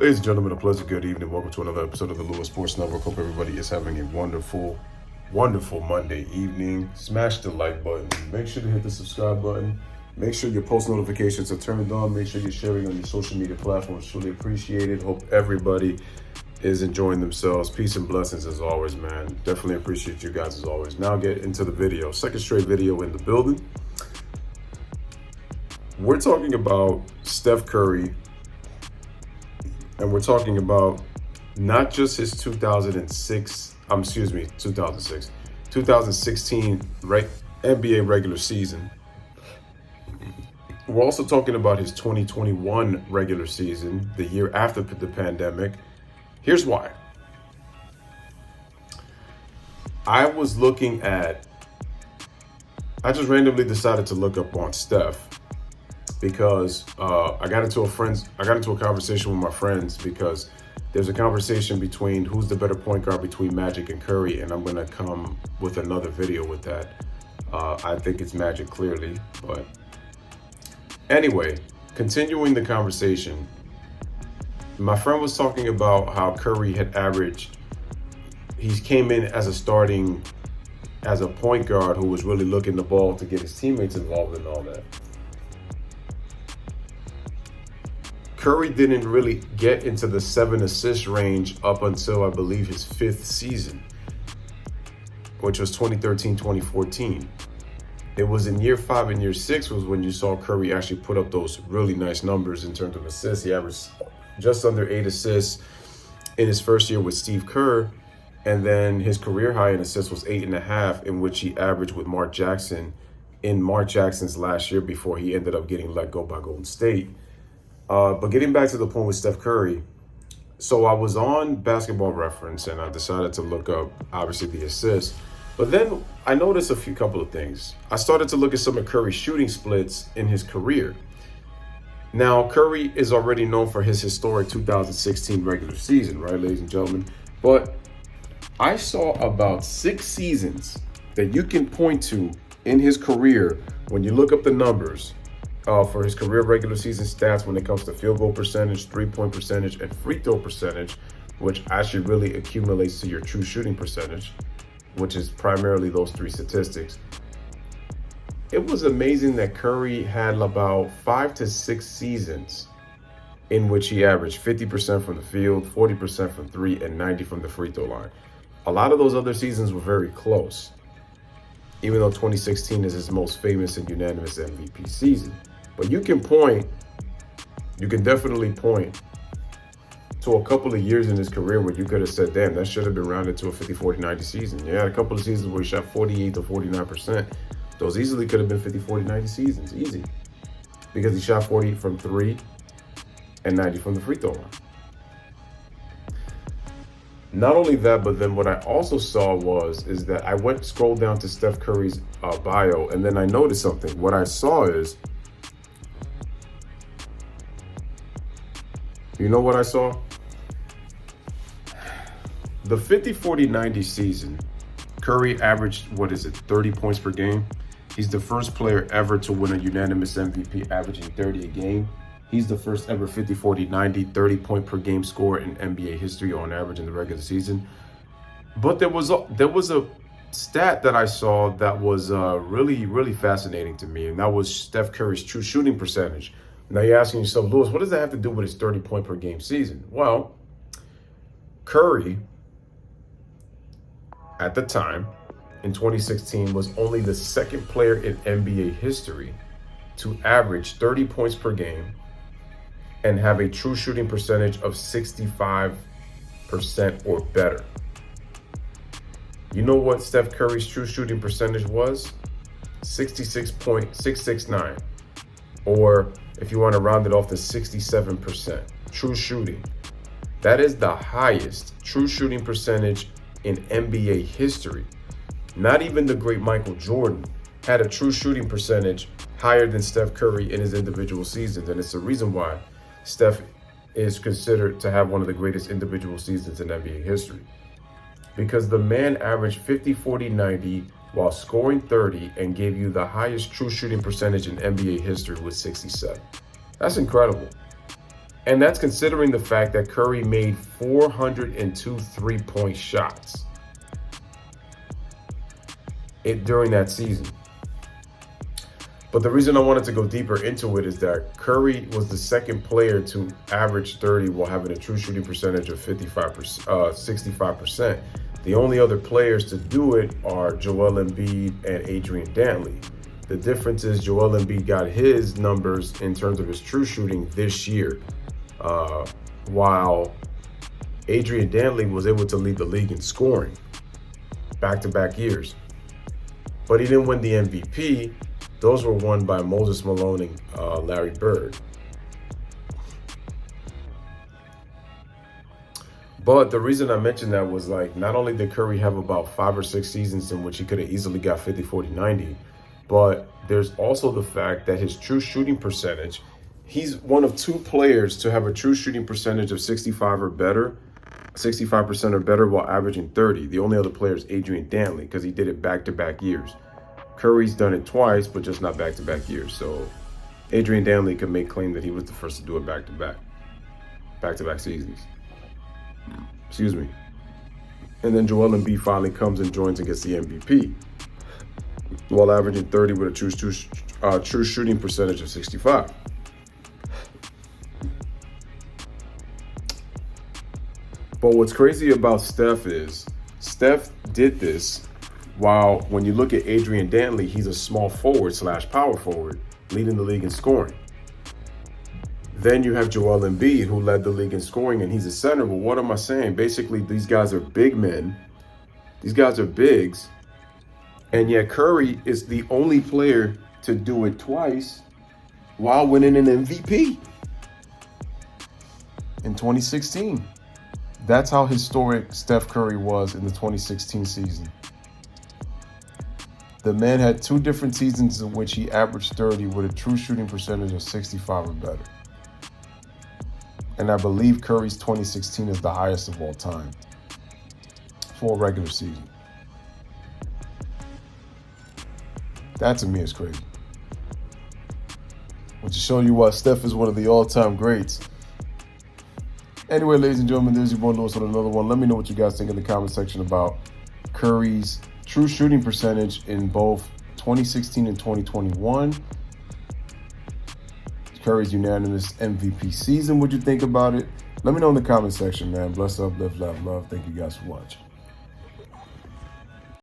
Ladies and gentlemen, a pleasant good evening. Welcome to another episode of the Louis Sports Network. Hope everybody is having a wonderful Monday evening. Smash the like button. Make sure to hit the subscribe button. Make sure your post notifications are turned on. Make sure you're sharing on your social media platforms. Truly appreciate it. Hope everybody is enjoying themselves. Peace and blessings as always, man. Definitely appreciate you guys as always. Now get into the video. Second straight video in the building. We're talking about Steph Curry. And we're talking about not just his 2016 NBA regular season. We're also talking about his 2021 regular season, the year after the pandemic. Here's why. I just randomly decided to look up on Steph. Because I got into a conversation with my friends because there's a conversation between who's the better point guard between Magic and Curry, and I'm gonna come with another video with that. I think it's Magic clearly, but anyway, continuing the conversation, my friend was talking about how Curry had he came in as a point guard who was really looking the ball to get his teammates involved and all that. Curry didn't really get into the 7 assist range up until I believe his 5th season, which was 2013-2014. It was in year 5 and year 6 was when you saw Curry actually put up those really nice numbers in terms of assists. He averaged just under 8 assists in his first year with Steve Kerr, and then his career high in assists was 8.5, in which he averaged with Mark Jackson in Mark Jackson's last year before he ended up getting let go by Golden State. But getting back to the point with Steph Curry, so I was on Basketball Reference and I decided to look up, obviously, the assists. But then I noticed a couple of things. I started to look at some of Curry's shooting splits in his career. Now, Curry is already known for his historic 2016 regular season, right, ladies and gentlemen? But I saw about 6 seasons that you can point to in his career when you look up the numbers. For his career regular season stats when it comes to field goal percentage, three-point percentage, and free throw percentage, which actually really accumulates to your true shooting percentage, which is primarily those 3 statistics. It was amazing that Curry had about 5 to 6 seasons in which he averaged 50% from the field, 40% from 3, and 90 from the free throw line. A lot of those other seasons were very close, even though 2016 is his most famous and unanimous MVP season. But you can definitely point to a couple of years in his career where you could have said, damn, that should have been rounded to a 50-40-90 season. Yeah, a couple of seasons where he shot 48 to 49%. Those easily could have been 50-40-90 seasons, easy. Because he shot 40 from 3 and 90 from the free throw line. Not only that, but then what I also saw is that I scrolled down to Steph Curry's bio, and then I noticed something. What I saw is, you know what I saw? The 50-40-90 season, Curry averaged, 30 points per game? He's the first player ever to win a unanimous MVP, averaging 30 a game. He's the first ever 50-40-90 30-point per game scorer in NBA history on average in the regular season. But there was a stat that I saw that was really, really fascinating to me, and that was Steph Curry's true shooting percentage. Now you're asking yourself, Louis, what does that have to do with his 30-point per game season? Well, Curry, at the time, in 2016, was only the second player in NBA history to average 30 points per game and have a true shooting percentage of 65% or better. You know what Steph Curry's true shooting percentage was? 66.669. Or if you want to round it off to 67% true shooting. That is the highest true shooting percentage in NBA history. Not even the great Michael Jordan had a true shooting percentage higher than Steph Curry in his individual seasons. And it's the reason why Steph is considered to have one of the greatest individual seasons in NBA history. Because the man averaged 50, 40, 90 while scoring 30 and gave you the highest true shooting percentage in NBA history with 67. That's incredible. And that's considering the fact that Curry made 402 three-point shots during that season. But the reason I wanted to go deeper into it is that Curry was the second player to average 30 while having a true shooting percentage of 65%. The only other players to do it are Joel Embiid and Adrian Dantley. The difference is Joel Embiid got his numbers in terms of his true shooting this year, while Adrian Dantley was able to lead the league in scoring back-to-back years. But he didn't win the MVP. Those were won by Moses Malone and Larry Bird. But the reason I mentioned that was like, not only did Curry have about 5 or 6 seasons in which he could have easily got 50, 40, 90, but there's also the fact that his true shooting percentage, he's one of 2 players to have a true shooting percentage of 65% or better while averaging 30. The only other player is Adrian Dantley because he did it back-to-back years. Curry's done it twice, but just not back-to-back years. So Adrian Dantley can make claim that he was the first to do it back-to-back seasons. Excuse me. And then Joel Embiid finally comes and joins and gets the MVP while averaging 30 with a true shooting percentage of 65. But what's crazy about Steph is Steph did this while, when you look at Adrian Dantley, he's a small forward / power forward, leading the league in scoring. Then you have Joel Embiid, who led the league in scoring, and he's a center. Well, what am I saying? Basically, these guys are big men. These guys are bigs. And yet Curry is the only player to do it twice while winning an MVP in 2016. That's how historic Steph Curry was in the 2016 season. The man had 2 different seasons in which he averaged 30 with a true shooting percentage of 65 or better. And I believe Curry's 2016 is the highest of all time for a regular season. That to me is crazy. Which is showing you why Steph is one of the all-time greats. Anyway, ladies and gentlemen, there's your boy Louis with another one. Let me know what you guys think in the comment section about Curry's true shooting percentage in both 2016 and 2021. Curry's unanimous MVP season. What'd you think about it? Let me know in the comment section, man. Bless up, live, love, love. Thank you guys for watching.